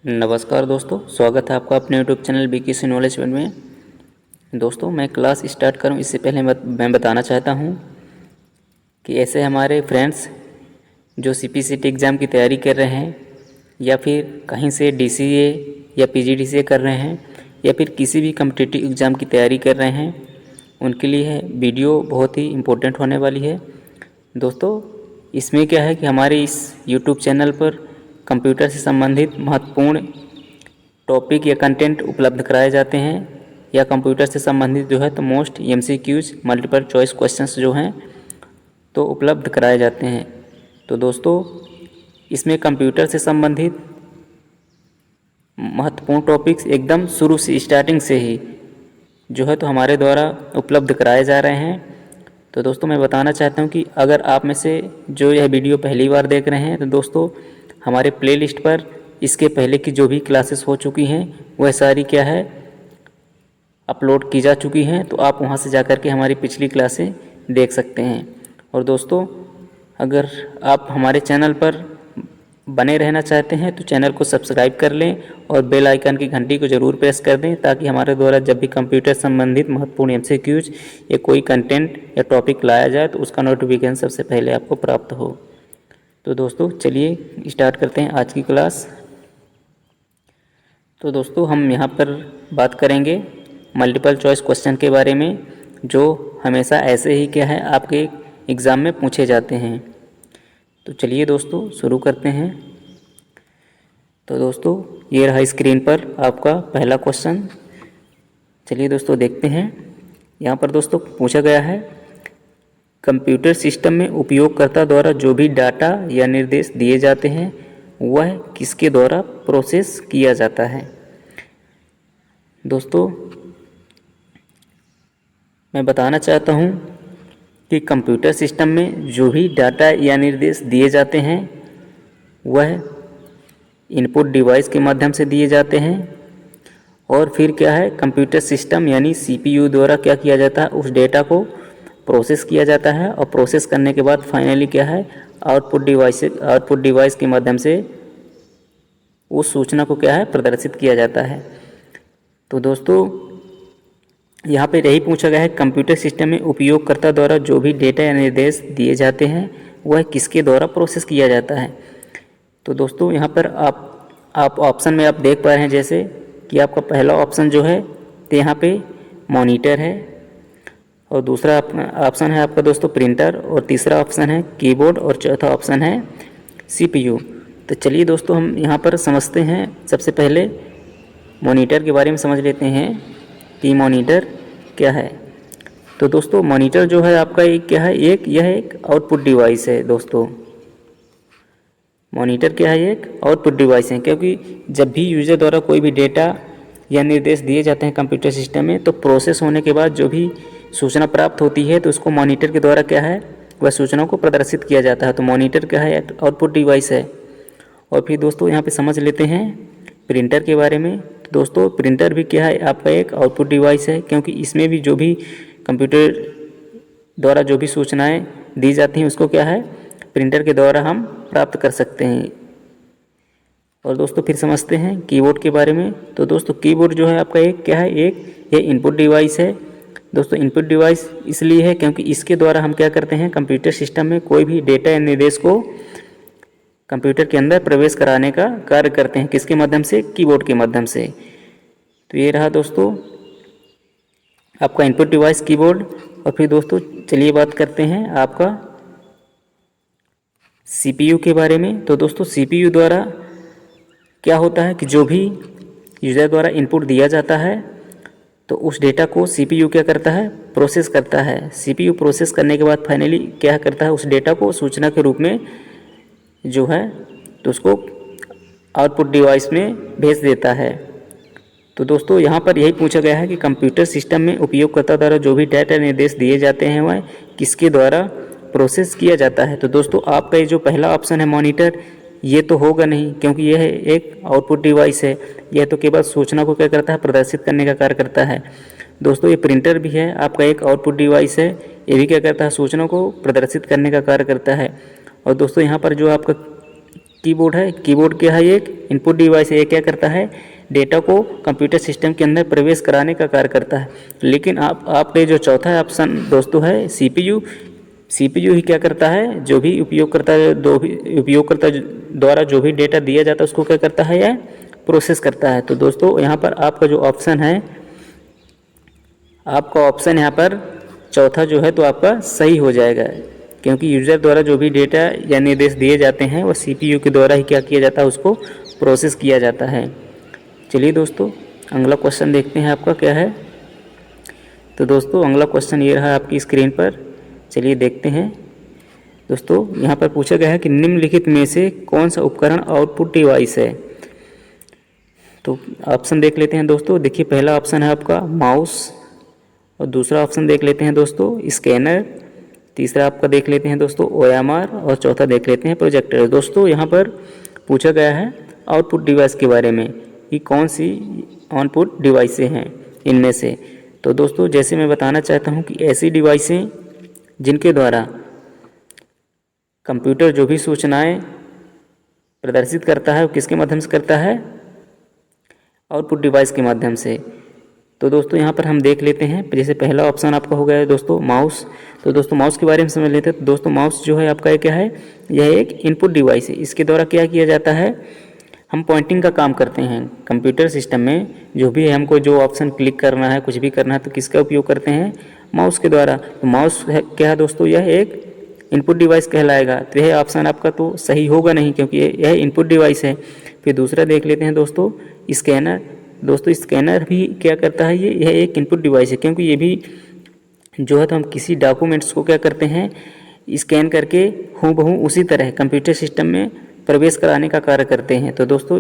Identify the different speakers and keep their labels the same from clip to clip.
Speaker 1: नमस्कार दोस्तों, स्वागत है आपका अपने YouTube channel BKC knowledge one में। दोस्तों, मैं क्लास स्टार्ट करूं इससे पहले मैं बताना चाहता हूं कि ऐसे हमारे फ्रेंड्स जो सीपीसीटी एग्ज़ाम की तैयारी कर रहे हैं या फिर कहीं से डीसीए या पीजीडीसीए कर रहे हैं या फिर किसी भी कॉम्पिटिटिव एग्ज़ाम की तैयारी कर रहे हैं, उनके लिए वीडियो बहुत ही इम्पोर्टेंट होने वाली है। दोस्तों, इसमें क्या है कि हमारे इस यूट्यूब चैनल पर कंप्यूटर से संबंधित महत्वपूर्ण टॉपिक या कंटेंट उपलब्ध कराए जाते हैं या कंप्यूटर से संबंधित जो है तो most MCQs multiple choice questions जो हैं तो उपलब्ध कराए जाते हैं। तो दोस्तों, इसमें कंप्यूटर से संबंधित महत्वपूर्ण टॉपिक्स एकदम शुरू से स्टार्टिंग से ही जो है तो हमारे द्वारा उपलब्ध कराए जा रहे हैं। तो दोस्तों, मैं बताना चाहता हूं कि अगर आप में से जो यह वीडियो पहली बार देख रहे हैं तो दोस्तों, हमारे प्लेलिस्ट पर इसके पहले की जो भी क्लासेस हो चुकी हैं वह सारी क्या है अपलोड की जा चुकी हैं, तो आप वहां से जाकर के हमारी पिछली क्लासें देख सकते हैं। और दोस्तों, अगर आप हमारे चैनल पर बने रहना चाहते हैं तो चैनल को सब्सक्राइब कर लें और बेल आइकन की घंटी को ज़रूर प्रेस कर दें ताकि हमारे द्वारा जब भी कंप्यूटर संबंधित महत्वपूर्ण एमसीक्यूज या कोई कंटेंट या टॉपिक लाया जाए तो उसका नोटिफिकेशन सबसे पहले आपको प्राप्त हो। तो दोस्तों, चलिए स्टार्ट करते हैं आज की क्लास। तो दोस्तों, हम यहाँ पर बात करेंगे मल्टीपल चॉइस क्वेश्चन के बारे में जो हमेशा ऐसे ही क्या है आपके एग्ज़ाम में पूछे जाते हैं। तो चलिए दोस्तों शुरू करते हैं। तो दोस्तों, ये रहा स्क्रीन पर आपका पहला क्वेश्चन। चलिए दोस्तों देखते हैं। यहाँ पर दोस्तों पूछा गया है, कंप्यूटर सिस्टम में उपयोगकर्ता द्वारा जो भी डाटा या निर्देश दिए जाते हैं वह किसके द्वारा प्रोसेस किया जाता है। दोस्तों, मैं बताना चाहता हूं कि कंप्यूटर सिस्टम में जो भी डाटा या निर्देश दिए जाते हैं वह इनपुट डिवाइस के माध्यम से दिए जाते हैं और फिर क्या है कंप्यूटर सिस्टम यानी सीपीयू द्वारा क्या किया जाता है उस डेटा को प्रोसेस किया जाता है और प्रोसेस करने के बाद फाइनली क्या है आउटपुट डिवाइस के माध्यम से उस सूचना को क्या है प्रदर्शित किया जाता है। तो दोस्तों, यहाँ पे यही पूछा गया है कंप्यूटर सिस्टम में उपयोगकर्ता द्वारा जो भी डेटा या निर्देश दिए जाते हैं वह किसके द्वारा प्रोसेस किया जाता है। तो दोस्तों, यहाँ पर आप ऑप्शन में आप देख पा रहे हैं जैसे कि आपका पहला ऑप्शन जो है तो यहाँ पे मॉनिटर है और दूसरा ऑप्शन है आपका दोस्तों प्रिंटर और तीसरा ऑप्शन है कीबोर्ड और चौथा ऑप्शन है सीपीयू। तो चलिए दोस्तों, हम यहाँ पर समझते हैं। सबसे पहले मॉनिटर के बारे में समझ लेते हैं कि मॉनिटर क्या है। तो दोस्तों, मॉनिटर जो है आपका एक क्या है यह एक आउटपुट डिवाइस है। दोस्तों, मॉनिटर क्या है एक आउटपुट डिवाइस है क्योंकि जब भी यूजर द्वारा कोई भी डेटा या निर्देश दिए जाते हैं कंप्यूटर सिस्टम में तो प्रोसेस होने के बाद जो भी सूचना प्राप्त होती है तो उसको मॉनिटर के द्वारा क्या है वह सूचना को प्रदर्शित किया जाता है। तो मॉनिटर क्या है आउटपुट डिवाइस है। और फिर दोस्तों यहाँ पे समझ लेते हैं प्रिंटर के बारे में। तो दोस्तों, प्रिंटर भी क्या है आपका एक आउटपुट डिवाइस है क्योंकि इसमें भी जो भी कंप्यूटर द्वारा जो भी सूचनाएं दी जाती हैं उसको क्या है प्रिंटर के द्वारा हम प्राप्त कर सकते हैं। और दोस्तों फिर समझते हैं कीबोर्ड के बारे में। तो दोस्तों, कीबोर्ड जो है आपका एक क्या है ये इनपुट डिवाइस है। दोस्तों, इनपुट डिवाइस इसलिए है क्योंकि इसके द्वारा हम क्या करते हैं कंप्यूटर सिस्टम में कोई भी डेटा या निर्देश को कंप्यूटर के अंदर प्रवेश कराने का कार्य करते हैं। किसके माध्यम से? कीबोर्ड के माध्यम से। तो ये रहा दोस्तों आपका इनपुट डिवाइस कीबोर्ड। और फिर दोस्तों चलिए बात करते हैं आपका सीपीयू के बारे में। तो दोस्तों, सीपीयू द्वारा क्या होता है कि जो भी यूज़र द्वारा इनपुट दिया जाता है तो उस डेटा को सीपीयू क्या करता है प्रोसेस करता है। सीपीयू प्रोसेस करने के बाद फाइनली क्या करता है उस डेटा को सूचना के रूप में जो है तो उसको आउटपुट डिवाइस में भेज देता है। तो दोस्तों, यहाँ पर यही पूछा गया है कि कंप्यूटर सिस्टम में उपयोगकर्ता द्वारा जो भी डेटा निर्देश दिए जाते हैं वह किसके द्वारा प्रोसेस किया जाता है। तो दोस्तों, आपका ये जो पहला ऑप्शन है मॉनिटर ये तो होगा नहीं क्योंकि यह एक आउटपुट डिवाइस है। यह तो केवल सूचना को क्या करता है प्रदर्शित करने का कार्य करता है। दोस्तों, ये प्रिंटर भी है आपका एक आउटपुट डिवाइस है। ये भी क्या करता है सूचना को प्रदर्शित करने का कार्य करता है। और दोस्तों, यहाँ पर जो आपका कीबोर्ड है। कीबोर्ड क्या है? एक इनपुट डिवाइस है। ये क्या करता है? डेटा को कंप्यूटर सिस्टम के अंदर प्रवेश कराने का कार्य करता है। लेकिन आपके जो चौथा ऑप्शन दोस्तों है सीपीयू। सीपीयू ही क्या करता है? जो भी उपयोगकर्ता द्वारा जो भी डेटा दिया जाता है उसको क्या करता है? यह प्रोसेस करता है। तो दोस्तों यहाँ पर आपका जो ऑप्शन है, आपका ऑप्शन यहाँ पर चौथा जो है तो आपका सही हो जाएगा, क्योंकि यूज़र द्वारा जो भी डेटा या निर्देश दिए जाते हैं वो सीपीयू के द्वारा ही क्या किया जाता है? उसको प्रोसेस किया जाता है। चलिए दोस्तों अगला क्वेश्चन देखते हैं आपका क्या है। तो दोस्तों अगला क्वेश्चन ये रहा आपकी स्क्रीन पर। चलिए देखते हैं। दोस्तों यहाँ पर पूछा गया है कि निम्नलिखित में से कौन सा उपकरण आउटपुट डिवाइस है। तो ऑप्शन देख लेते हैं दोस्तों। देखिए पहला ऑप्शन है आपका माउस, और दूसरा ऑप्शन देख लेते हैं दोस्तों स्कैनर, तीसरा आपका देख लेते हैं दोस्तों OMR, और चौथा देख लेते हैं प्रोजेक्टर। दोस्तों यहाँ पर पूछा गया है आउटपुट डिवाइस के बारे में कि कौन सी आउटपुट डिवाइसें हैं इनमें से। तो दोस्तों जैसे मैं बताना चाहता हूँ कि ऐसी डिवाइसें जिनके द्वारा कंप्यूटर जो भी सूचनाएं प्रदर्शित करता है वो किसके माध्यम से करता है? आउटपुट डिवाइस के माध्यम से। तो दोस्तों यहाँ पर हम देख लेते हैं। जैसे पहला ऑप्शन आपका हो गया है दोस्तों माउस। तो दोस्तों माउस के बारे में समझ लेते हैं। तो दोस्तों माउस जो है आपका ये क्या है? यह एक इनपुट डिवाइस है। इसके द्वारा क्या किया जाता है? हम पॉइंटिंग का काम करते हैं कंप्यूटर सिस्टम में। जो भी है हमको जो ऑप्शन क्लिक करना है, कुछ भी करना है, तो किसका उपयोग करते हैं? माउस के द्वारा। तो माउस है क्या है दोस्तों? यह एक इनपुट डिवाइस कहलाएगा। तो यह ऑप्शन आपका तो सही होगा नहीं, क्योंकि यह इनपुट डिवाइस है। फिर दूसरा देख लेते हैं दोस्तों स्कैनर। दोस्तों स्कैनर भी क्या करता है? यह एक इनपुट डिवाइस है, क्योंकि ये भी जो है तो हम किसी डॉक्यूमेंट्स को क्या करते हैं? स्कैन करके हूबहू उसी तरह कंप्यूटर सिस्टम में प्रवेश कराने का कार्य करते हैं। तो दोस्तों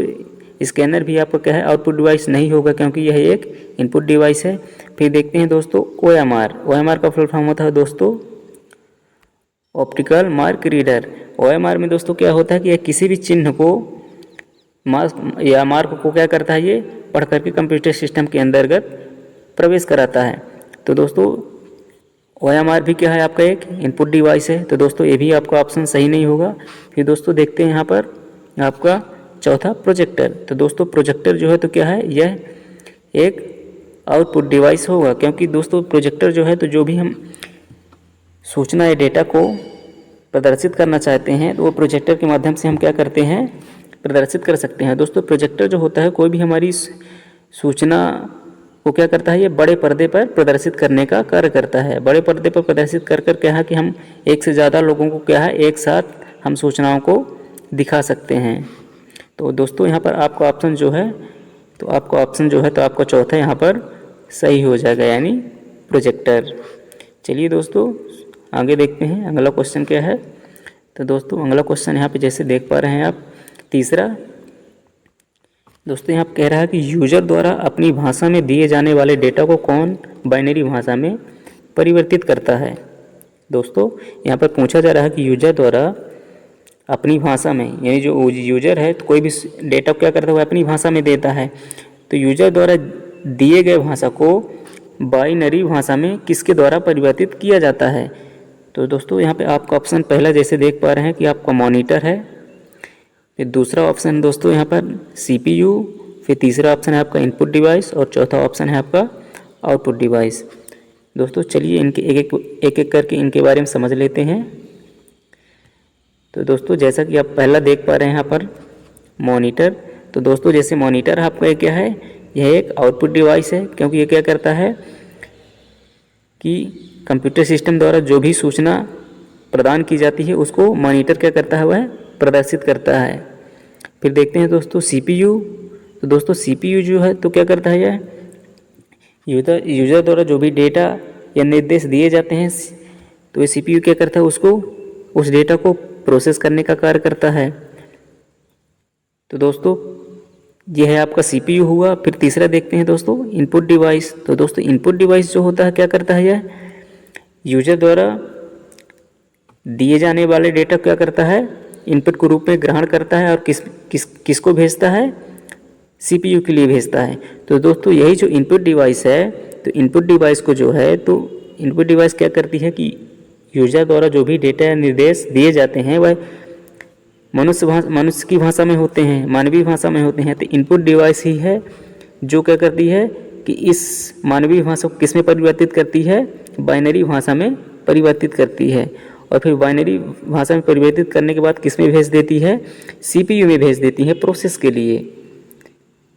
Speaker 1: स्कैनर भी आपका क्या है? आउटपुट डिवाइस नहीं होगा, क्योंकि यह एक इनपुट डिवाइस है। फिर देखते हैं दोस्तों OMR। OMR का फुल फॉर्म होता है दोस्तों ऑप्टिकल मार्क रीडर। OMR में दोस्तों क्या होता है कि यह किसी भी चिन्ह को मार्क को क्या करता है? ये पढ़ करके कंप्यूटर सिस्टम के अंतर्गत प्रवेश कराता है। तो दोस्तों OMR भी क्या है? आपका एक इनपुट डिवाइस है। तो दोस्तों ये भी आपका ऑप्शन सही नहीं होगा। फिर दोस्तों देखते हैं यहाँ पर आपका चौथा प्रोजेक्टर। तो दोस्तों प्रोजेक्टर जो है तो क्या है? यह एक आउटपुट डिवाइस होगा, क्योंकि दोस्तों प्रोजेक्टर जो है तो जो भी हम सूचना या डेटा को प्रदर्शित करना चाहते हैं तो वो प्रोजेक्टर के माध्यम से हम क्या करते हैं? प्रदर्शित कर सकते हैं। दोस्तों प्रोजेक्टर जो होता है कोई भी हमारी सूचना को क्या करता है? ये बड़े पर्दे पर प्रदर्शित करने का कार्य करता है। बड़े पर्दे पर प्रदर्शित कर क्या है कि हम एक से ज़्यादा लोगों को क्या है? एक साथ हम सूचनाओं को दिखा सकते हैं। तो दोस्तों यहाँ पर आपका ऑप्शन जो है तो आपका चौथा यहाँ पर सही हो जाएगा, यानी प्रोजेक्टर। चलिए दोस्तों आगे देखते हैं अगला क्वेश्चन क्या है। तो दोस्तों अगला क्वेश्चन यहाँ पे जैसे देख पा रहे हैं आप, तीसरा दोस्तों यहाँ कह रहा है कि यूजर द्वारा अपनी भाषा में दिए जाने वाले डेटा को कौन बाइनरी भाषा में परिवर्तित करता है। दोस्तों यहाँ पर पूछा जा रहा है कि यूजर द्वारा अपनी भाषा में, यानी जो यूजर है तो कोई भी डेटा क्या करता है? वो अपनी भाषा में देता है। तो यूजर द्वारा दिए गए भाषा को बाइनरी भाषा में किसके द्वारा परिवर्तित किया जाता है। तो दोस्तों यहाँ पे आपका ऑप्शन पहला जैसे देख पा रहे हैं कि आपका मॉनिटर है। फिर दूसरा ऑप्शन दोस्तों यहाँ पर CPU। फिर तीसरा ऑप्शन है आपका इनपुट डिवाइस, और चौथा ऑप्शन है आपका आउटपुट डिवाइस। दोस्तों चलिए इनके एक एक करके इनके बारे में समझ लेते हैं। तो दोस्तों जैसा कि आप पहला देख पा रहे हैं यहाँ पर मॉनिटर। तो दोस्तों जैसे मॉनिटर आपका ये क्या है? यह एक आउटपुट डिवाइस है, क्योंकि ये क्या करता है कि कंप्यूटर सिस्टम द्वारा जो भी सूचना प्रदान की जाती है उसको मॉनिटर क्या करता है? वह प्रदर्शित करता है। फिर देखते हैं दोस्तों CPU। तो दोस्तों CPU जो है तो क्या करता है? यह यूज़र द्वारा जो भी डेटा या निर्देश दिए जाते हैं तो ये CPU क्या करता है? उसको उस डेटा को प्रोसेस करने का कार्य करता है। तो दोस्तों यह है आपका CPU हुआ। फिर तीसरा देखते हैं दोस्तों इनपुट डिवाइस। तो दोस्तों इनपुट डिवाइस जो होता है क्या करता है? यह यूजर द्वारा दिए जाने वाले डेटा क्या करता है? इनपुट के रूप में ग्रहण करता है और किसको भेजता है? CPU के लिए भेजता है। तो दोस्तों यही जो इनपुट डिवाइस है, तो इनपुट डिवाइस को जो है तो इनपुट डिवाइस क्या करती है कि यूजर द्वारा जो भी डेटा या निर्देश दिए जाते हैं वह मनुष्य की भाषा में होते हैं, मानवीय भाषा में होते हैं। तो इनपुट डिवाइस ही है जो क्या करती है कि इस मानवीय भाषा को किस में परिवर्तित करती है, बाइनरी भाषा में परिवर्तित करती है। और फिर बाइनरी भाषा में परिवर्तित करने के बाद किस में भेज देती है, CPU में भेज देती है प्रोसेस के लिए।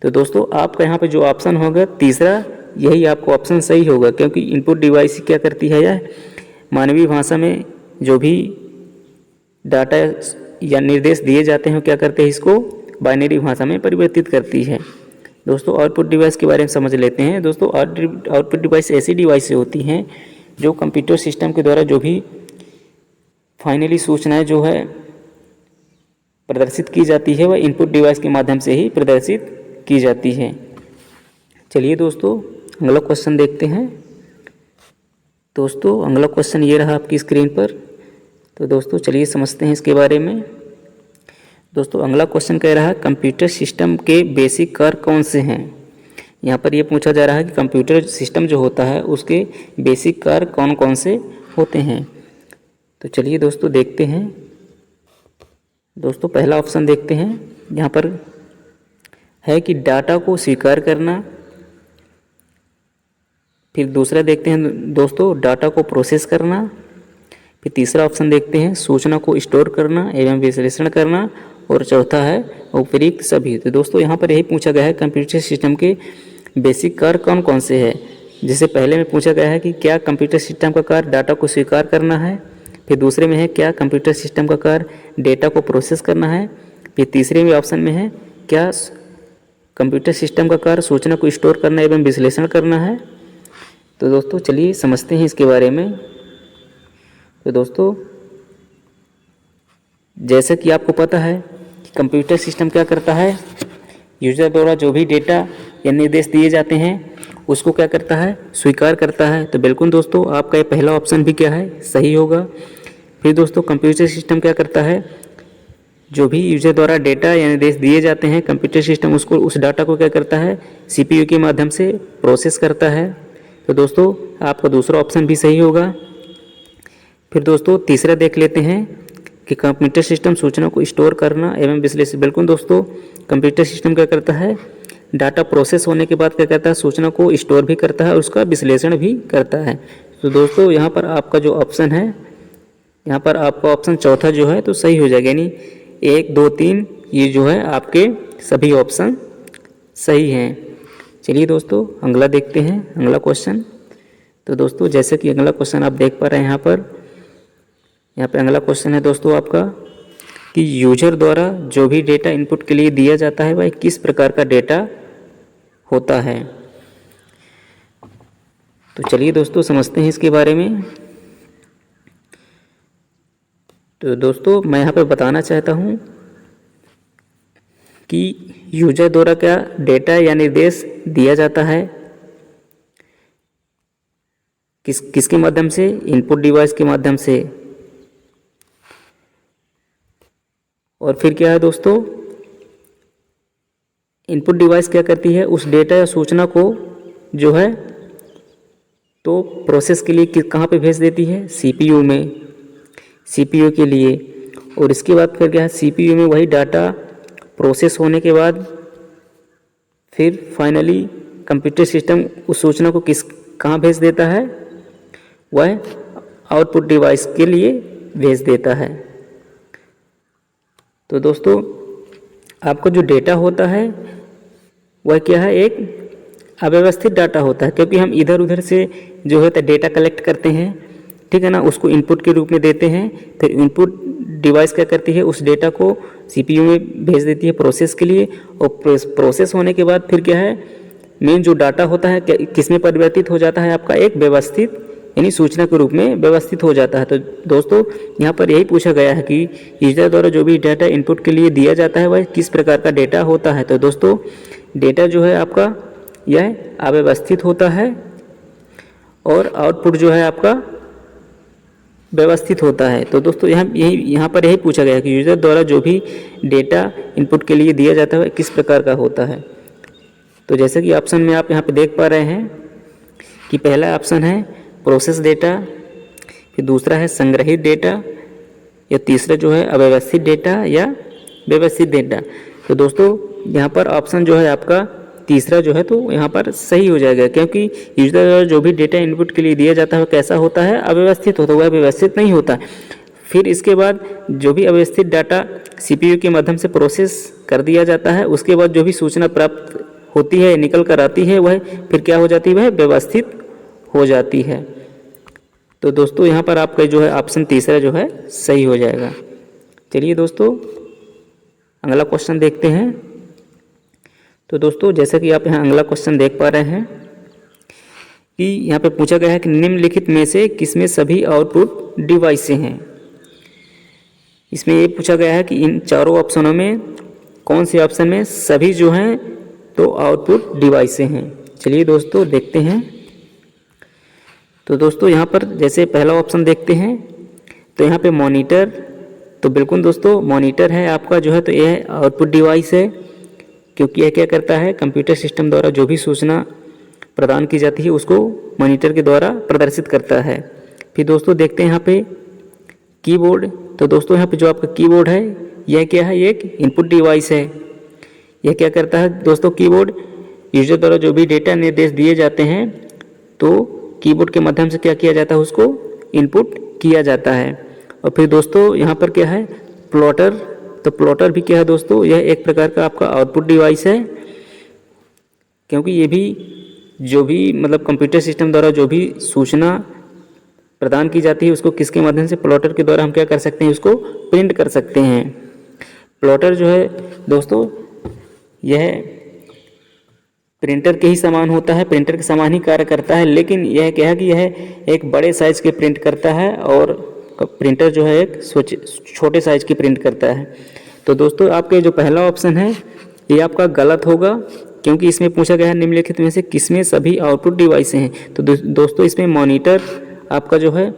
Speaker 1: तो दोस्तों आपका यहाँ पे जो ऑप्शन होगा तीसरा, यही आपको ऑप्शन सही होगा, क्योंकि इनपुट डिवाइस क्या करती है, यह मानवीय भाषा में जो भी डाटा या निर्देश दिए जाते हैं क्या करते हैं, इसको बाइनरी भाषा में परिवर्तित करती है। दोस्तों आउटपुट डिवाइस के बारे में समझ लेते हैं। दोस्तों आउटपुट डिवाइस ऐसी डिवाइस होती हैं जो कंप्यूटर सिस्टम के द्वारा जो भी फाइनली सूचनाएं जो है प्रदर्शित की जाती है वह इनपुट डिवाइस के माध्यम से ही प्रदर्शित की जाती है। चलिए दोस्तों अगला क्वेश्चन देखते हैं। दोस्तों अगला क्वेश्चन ये रहा आपकी स्क्रीन पर। तो दोस्तों चलिए समझते हैं इसके बारे में। दोस्तों अगला क्वेश्चन कह रहा है कंप्यूटर सिस्टम के बेसिक कार्य कौन से हैं। यहाँ पर ये पूछा जा रहा है कि कंप्यूटर सिस्टम जो होता है उसके बेसिक कार्य कौन कौन से होते हैं। तो चलिए दोस्तों देखते हैं। दोस्तों पहला ऑप्शन देखते हैं, यहाँ पर है कि डाटा को स्वीकार करना। फिर दूसरा देखते हैं दोस्तों डाटा को प्रोसेस करना। फिर तीसरा ऑप्शन देखते हैं सूचना को स्टोर करना एवं विश्लेषण करना। और चौथा है उपयुक्त सभी। तो दोस्तों यहाँ पर यही पूछा गया है कंप्यूटर सिस्टम के बेसिक कार्य कौन कौन से है। जैसे पहले में पूछा गया है कि क्या कंप्यूटर सिस्टम का कार्य डाटा को स्वीकार करना है। फिर दूसरे में है क्या कंप्यूटर सिस्टम का कार्य डेटा को प्रोसेस करना है। फिर तीसरे में ऑप्शन में है क्या कंप्यूटर सिस्टम का कार्य सूचना को स्टोर करना एवं विश्लेषण करना है। तो दोस्तों चलिए समझते हैं इसके बारे में। तो दोस्तों जैसा कि आपको पता है कि कंप्यूटर सिस्टम क्या करता है, यूजर द्वारा जो भी डेटा या निर्देश दिए जाते हैं उसको क्या करता है, स्वीकार करता है। तो बिल्कुल दोस्तों आपका ये पहला ऑप्शन भी क्या है, सही होगा। फिर दोस्तों कंप्यूटर सिस्टम क्या करता है, जो भी यूजर द्वारा डेटा या निर्देश दिए जाते हैं कंप्यूटर सिस्टम उसको उस डाटा को क्या करता है, CPU के माध्यम से प्रोसेस करता है। तो दोस्तों आपका दूसरा ऑप्शन भी सही होगा। फिर दोस्तों तीसरा देख लेते हैं कि कंप्यूटर सिस्टम सूचना को स्टोर करना एवं विश्लेषण। बिल्कुल दोस्तों कंप्यूटर सिस्टम क्या करता है, डाटा प्रोसेस होने के बाद क्या करता है, सूचना को स्टोर भी करता है और उसका विश्लेषण भी करता है। तो दोस्तों यहाँ पर आपका जो ऑप्शन है, यहाँ पर आपका ऑप्शन चौथा जो है तो सही हो जाएगा, यानी 1, 2, 3 ये जो है आपके सभी ऑप्शन सही हैं। चलिए दोस्तों अगला देखते हैं, अगला क्वेश्चन। तो दोस्तों जैसे कि अगला क्वेश्चन आप देख पा रहे हैं यहाँ पे अगला क्वेश्चन है दोस्तों आपका कि यूजर द्वारा जो भी डेटा इनपुट के लिए दिया जाता है वह किस प्रकार का डेटा होता है। तो चलिए दोस्तों समझते हैं इसके बारे में। तो दोस्तों मैं यहाँ पर बताना चाहता हूँ कि यूजर द्वारा क्या डेटा या निर्देश दिया जाता है, किसके माध्यम से, इनपुट डिवाइस के माध्यम से। और फिर क्या है दोस्तों, इनपुट डिवाइस क्या करती है, उस डेटा या सूचना को जो है तो प्रोसेस के लिए कहाँ पे भेज देती है, CPU में, CPU के लिए। और इसके बाद फिर क्या है, CPU में वही डाटा प्रोसेस होने के बाद फिर फाइनली कंप्यूटर सिस्टम उस सूचना को कहाँ भेज देता है, वह आउटपुट डिवाइस के लिए भेज देता है। तो दोस्तों आपका जो डेटा होता है वह क्या है, एक अव्यवस्थित डाटा होता है, क्योंकि हम इधर उधर से जो है डेटा कलेक्ट करते हैं, ठीक है ना, उसको इनपुट के रूप में देते हैं। फिर इनपुट डिवाइस क्या करती है, उस डेटा को CPU में भेज देती है प्रोसेस के लिए। और प्रोसेस होने के बाद फिर क्या है, मेन जो डाटा होता है किस में परिवर्तित हो जाता है, आपका एक व्यवस्थित यानी सूचना के रूप में व्यवस्थित हो जाता है। तो दोस्तों यहाँ पर यही पूछा गया है कि यूजर द्वारा जो भी डेटा इनपुट के लिए दिया जाता है वह किस प्रकार का डेटा होता है। तो दोस्तों डेटा जो है आपका यह अव्यवस्थित होता है और आउटपुट जो है आपका व्यवस्थित होता है। तो दोस्तों यहाँ पर यही पूछा गया है कि यूजर द्वारा जो भी डेटा इनपुट के लिए दिया जाता है वह किस प्रकार का होता है। तो जैसे कि ऑप्शन में आप यहाँ पे देख पा रहे हैं कि पहला ऑप्शन है प्रोसेस डेटा, फिर दूसरा है संग्रहित डेटा, या तीसरा जो है अव्यवस्थित डेटा या व्यवस्थित डेटा। तो दोस्तों यहाँ पर ऑप्शन जो है आपका तीसरा जो है तो यहाँ पर सही हो जाएगा, क्योंकि यूजर द्वारा जो भी डेटा इनपुट के लिए दिया जाता है वो कैसा होता है, अव्यवस्थित होता है, वह व्यवस्थित नहीं होता। फिर इसके बाद जो भी अव्यवस्थित डाटा सीपीयू के माध्यम से प्रोसेस कर दिया जाता है, उसके बाद जो भी सूचना प्राप्त होती है निकल कर आती है वह फिर क्या हो जाती है, वह व्यवस्थित हो जाती है। तो दोस्तों यहाँ पर आपका जो है ऑप्शन तीसरा जो है सही हो जाएगा। चलिए दोस्तों अगला क्वेश्चन देखते हैं। तो दोस्तों जैसा कि आप यहाँ अगला क्वेश्चन देख पा रहे हैं कि यहाँ पे पूछा गया है कि निम्नलिखित में से किसमें सभी आउटपुट डिवाइस हैं। इसमें ये पूछा गया है कि इन चारों ऑप्शनों में कौन से ऑप्शन में सभी जो हैं तो आउटपुट डिवाइस हैं। चलिए दोस्तों देखते हैं। तो दोस्तों यहाँ पर जैसे पहला ऑप्शन देखते हैं तो यहाँ पे मॉनिटर, तो बिल्कुल दोस्तों मॉनिटर है आपका जो है तो यह आउटपुट डिवाइस है, क्योंकि यह क्या करता है, कंप्यूटर सिस्टम द्वारा जो भी सूचना प्रदान की जाती है उसको मॉनिटर के द्वारा प्रदर्शित करता है। फिर दोस्तों देखते हैं यहाँ पे कीबोर्ड। तो दोस्तों यहाँ पे जो आपका कीबोर्ड है यह क्या है, ये एक इनपुट डिवाइस है। यह क्या करता है दोस्तों, कीबोर्ड यूजर द्वारा जो भी डेटा निर्देश दिए जाते हैं तो कीबोर्ड के माध्यम से क्या किया जाता है, उसको इनपुट किया जाता है। और फिर दोस्तों यहाँ पर क्या है, प्लॉटर। तो प्लॉटर भी क्या है दोस्तों, यह एक प्रकार का आपका आउटपुट डिवाइस है, क्योंकि ये भी जो भी मतलब कंप्यूटर सिस्टम द्वारा जो भी सूचना प्रदान की जाती है उसको किसके माध्यम से, प्लॉटर के द्वारा हम क्या कर सकते हैं, उसको प्रिंट कर सकते हैं। प्लॉटर जो है दोस्तों यह प्रिंटर के ही समान होता है, प्रिंटर के समान ही कार्य करता है, लेकिन यह क्या है कि यह एक बड़े साइज के प्रिंट करता है और प्रिंटर जो है एक छोटे साइज की प्रिंट करता है। तो दोस्तों आपके जो पहला ऑप्शन है ये आपका गलत होगा, क्योंकि इसमें पूछा गया है निम्नलिखित में से किसमें सभी आउटपुट डिवाइस हैं। तो दोस्तों इसमें मॉनिटर आपका जो है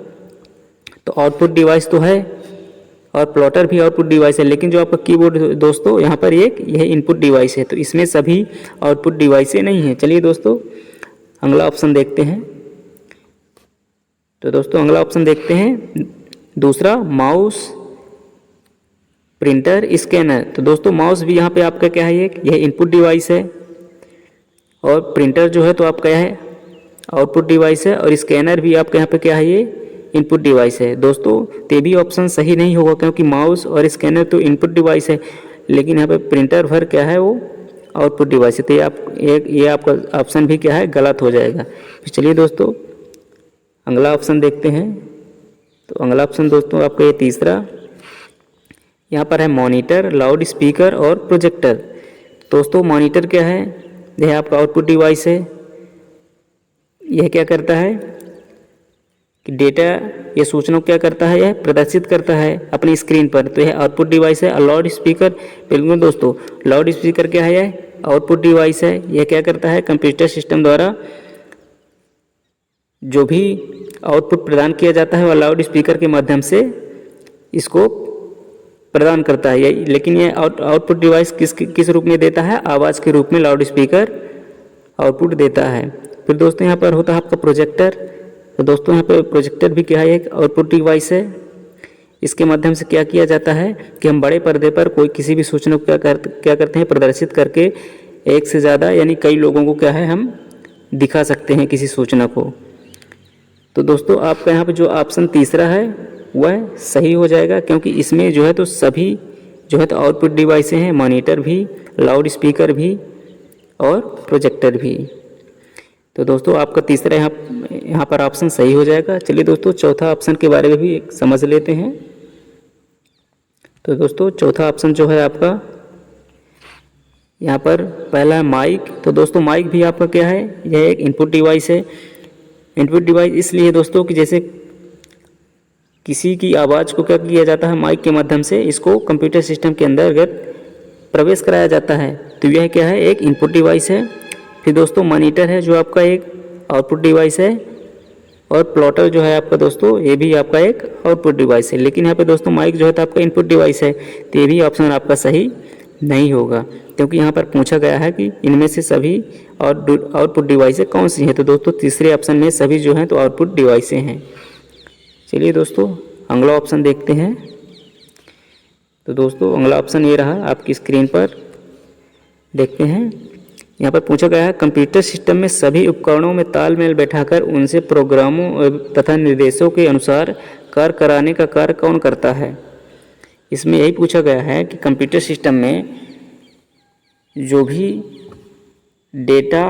Speaker 1: तो आउटपुट डिवाइस तो है और प्लॉटर भी आउटपुट डिवाइस है, लेकिन जो आपका कीबोर्ड दोस्तों यहाँ पर यह इनपुट डिवाइस है, तो इसमें सभी आउटपुट डिवाइसें नहीं हैं। चलिए दोस्तों अगला ऑप्शन देखते हैं। तो दोस्तों अगला ऑप्शन देखते हैं दूसरा, माउस, प्रिंटर, स्कैनर। तो दोस्तों माउस भी यहाँ पे आपका क्या है, यह इनपुट डिवाइस है, और प्रिंटर जो है तो आपका है आउटपुट डिवाइस है, और स्कैनर भी आपके यहाँ पे क्या है, ये इनपुट डिवाइस है। दोस्तों ये भी ऑप्शन सही नहीं होगा, क्योंकि माउस और स्कैनर तो इनपुट डिवाइस है, लेकिन यहाँ पे प्रिंटर भर क्या है, वो आउटपुट डिवाइस है। तो ये आपका ऑप्शन भी क्या है, गलत हो जाएगा। तो चलिए दोस्तों अगला ऑप्शन देखते हैं। तो अगला ऑप्शन दोस्तों आपका ये तीसरा, यहाँ पर है मॉनिटर, लाउड स्पीकर और प्रोजेक्टर। दोस्तों मॉनिटर क्या है, यह आपका आउटपुट डिवाइस है। यह क्या करता है कि डेटा या सूचना क्या करता है, यह प्रदर्शित करता है अपनी स्क्रीन पर, तो यह आउटपुट डिवाइस है। और लाउड स्पीकर, बिल्कुल दोस्तों लाउड स्पीकर क्या है, यह आउटपुट डिवाइस है। यह क्या करता है, कंप्यूटर सिस्टम द्वारा जो भी आउटपुट प्रदान किया जाता है वह लाउड स्पीकर के माध्यम से इसको प्रदान करता है। लेकिन यह आउटपुट डिवाइस किस रूप में देता है, आवाज़ के रूप में लाउड स्पीकर आउटपुट देता है। फिर दोस्तों यहाँ पर होता है आपका प्रोजेक्टर। तो दोस्तों यहाँ पे प्रोजेक्टर भी क्या है, एक आउटपुट डिवाइस है। इसके माध्यम से क्या किया जाता है कि हम बड़े पर्दे पर कोई किसी भी सूचना को क्या करते हैं, प्रदर्शित करके एक से ज़्यादा यानी कई लोगों को क्या है, हम दिखा सकते हैं किसी सूचना को। तो दोस्तों आपका यहाँ पे जो ऑप्शन तीसरा है वह सही हो जाएगा, क्योंकि इसमें जो है तो सभी जो है तो आउटपुट डिवाइसें हैं, मॉनिटर भी, लाउड स्पीकर भी और प्रोजेक्टर भी। तो दोस्तों आपका तीसरा यहाँ पर ऑप्शन सही हो जाएगा। चलिए दोस्तों चौथा ऑप्शन के बारे में भी समझ लेते हैं। तो दोस्तों चौथा ऑप्शन जो है आपका यहाँ पर पहला है माइक। तो दोस्तों माइक भी आपका क्या है, यह एक इनपुट डिवाइस है। इनपुट डिवाइस इसलिए दोस्तों कि जैसे किसी की आवाज़ को क्या किया जाता है, माइक के माध्यम से इसको कंप्यूटर सिस्टम के अंतर्गत प्रवेश कराया जाता है, तो यह क्या है, एक इनपुट डिवाइस है। फिर दोस्तों मॉनिटर है जो आपका एक आउटपुट डिवाइस है, और प्लॉटर जो है आपका दोस्तों ये भी आपका एक आउटपुट डिवाइस है। लेकिन यहाँ पे दोस्तों माइक जो है तो आपका इनपुट डिवाइस है, तो ये भी ऑप्शन आपका सही नहीं होगा, क्योंकि यहाँ पर पूछा गया है कि इनमें से सभी आउटपुट डिवाइसें कौन सी हैं। तो दोस्तों तीसरे ऑप्शन में सभी जो हैं तो आउटपुट डिवाइसें हैं। चलिए दोस्तों अगला ऑप्शन देखते हैं। तो दोस्तों अगला ऑप्शन ये रहा आपकी स्क्रीन पर, देखते हैं। यहाँ पर पूछा गया है कंप्यूटर सिस्टम में सभी उपकरणों में तालमेल बैठाकर उनसे प्रोग्रामों तथा निर्देशों के अनुसार कार्य कराने का कार्य कौन करता है। इसमें यही पूछा गया है कि कंप्यूटर सिस्टम में जो भी डेटा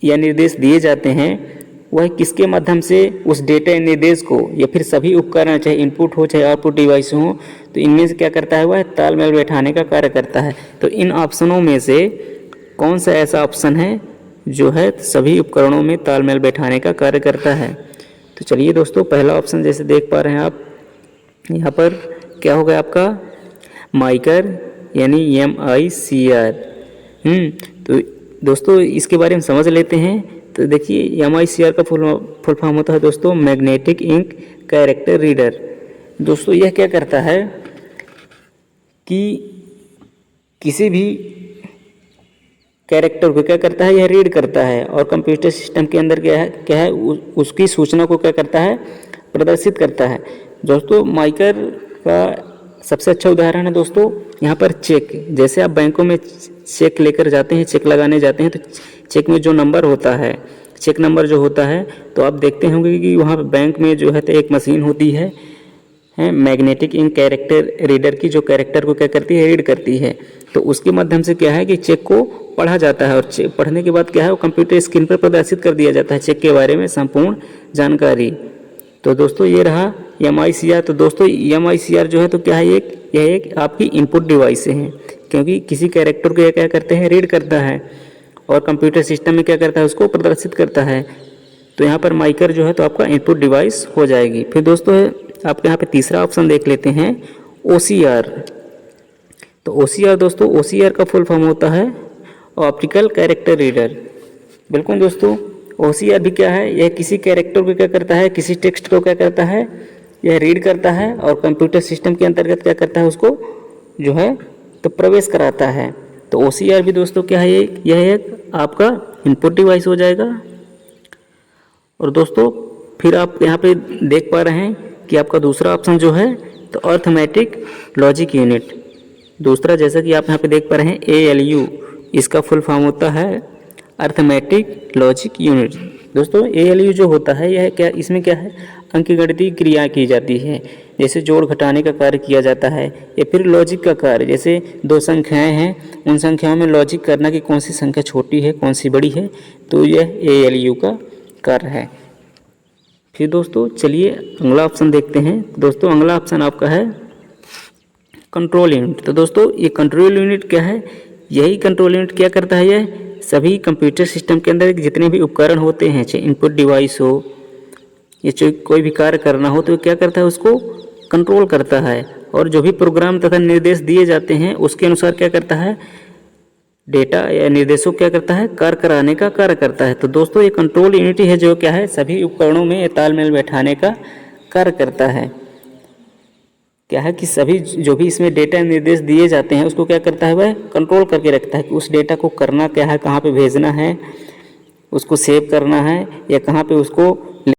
Speaker 1: या निर्देश दिए जाते हैं वह किसके माध्यम से उस डेटा या निर्देश को, या फिर सभी उपकरण चाहे इनपुट हो चाहे आउटपुट डिवाइस हो, तो इनमें से क्या करता है, वह तालमेल बैठाने का कार्य करता है। तो इन ऑप्शनों में से कौन सा ऐसा ऑप्शन है जो है सभी उपकरणों में तालमेल बैठाने का कार्य करता है। तो चलिए दोस्तों, पहला ऑप्शन जैसे देख पा रहे हैं आप, यहाँ पर क्या होगा आपका माइकर यानी MICR। तो दोस्तों इसके बारे में समझ लेते हैं। तो देखिए MICR का फुल फॉर्म होता है दोस्तों मैग्नेटिक इंक कैरेक्टर रीडर। दोस्तों यह क्या करता है कि किसी भी कैरेक्टर को क्या करता है, यह रीड करता है और कंप्यूटर सिस्टम के अंदर क्या है उसकी सूचना को क्या करता है, प्रदर्शित करता है। दोस्तों माइकर का सबसे अच्छा उदाहरण है दोस्तों यहाँ पर चेक। जैसे आप बैंकों में चेक लेकर जाते हैं, चेक लगाने जाते हैं, तो चेक में जो नंबर होता है, चेक नंबर जो होता है, तो आप देखते होंगे कि वहाँ पर बैंक में जो है तो एक मशीन होती है मैग्नेटिक इंक कैरेक्टर रीडर की, जो कैरेक्टर को क्या करती है, रीड करती है। तो उसके माध्यम से क्या है कि चेक को पढ़ा जाता है और चेक पढ़ने के बाद क्या है वो कंप्यूटर स्क्रीन पर प्रदर्शित कर दिया जाता है चेक के बारे में संपूर्ण जानकारी। तो दोस्तों ये रहा MICR। तो दोस्तों MICR जो है तो क्या है, यह एक आपकी इनपुट डिवाइस है, क्योंकि किसी कैरेक्टर को यह क्या करते हैं, रीड करता है और कंप्यूटर सिस्टम में क्या करता है, उसको प्रदर्शित करता है। तो यहाँ पर माइकर जो है तो आपका इनपुट डिवाइस हो जाएगी। फिर दोस्तों आपके यहाँ पे तीसरा ऑप्शन देख लेते हैं OCR। तो OCR दोस्तों, OCR का फुल फॉर्म होता है ऑप्टिकल कैरेक्टर रीडर। बिल्कुल दोस्तों, OCR भी क्या है, यह किसी कैरेक्टर को क्या करता है, किसी टेक्स्ट को क्या करता है, यह रीड करता है और कंप्यूटर सिस्टम के अंतर्गत क्या करता है, उसको जो है तो प्रवेश कराता है। तो OCR भी दोस्तों क्या है, यह एक आपका इनपुट डिवाइस हो जाएगा। और दोस्तों फिर आप यहाँ पे देख पा रहे हैं कि आपका दूसरा ऑप्शन जो है तो अर्थमेटिक लॉजिक यूनिट। दूसरा जैसा कि आप यहाँ पे देख पा रहे हैं ALU, इसका फुल फॉर्म होता है अर्थमेटिक लॉजिक यूनिट। दोस्तों ALU जो होता है यह क्या, इसमें क्या है, अंकगणितीय क्रिया की जाती है, जैसे जोड़ घटाने का कार्य किया जाता है, या फिर लॉजिक का कार्य, जैसे दो संख्याएं हैं उन संख्याओं में लॉजिक करना कि कौन सी संख्या छोटी है कौन सी बड़ी है, तो यह ALU का कार्य है। फिर दोस्तों चलिए अगला ऑप्शन देखते हैं। दोस्तों अगला ऑप्शन आपका है कंट्रोल यूनिट। तो दोस्तों ये कंट्रोल यूनिट क्या है, यही कंट्रोल यूनिट क्या करता है, यह सभी कंप्यूटर सिस्टम के अंदर जितने भी उपकरण होते हैं, चाहे इनपुट डिवाइस हो या कोई भी कार्य करना हो, तो क्या करता है, उसको कंट्रोल करता है और जो भी प्रोग्राम तथा निर्देश दिए जाते हैं उसके अनुसार क्या करता है, डेटा या निर्देशों क्या करता है, कार्य कराने का कार्य करता है। तो दोस्तों ये कंट्रोल यूनिट है जो क्या है सभी उपकरणों में तालमेल बैठाने का कार्य करता है। क्या है कि सभी जो भी इसमें डेटा निर्देश दिए जाते हैं उसको क्या करता है, वह कंट्रोल करके रखता है कि उस डेटा को करना क्या है, कहाँ पे भेजना है, उसको सेव करना है या कहाँ पे उसको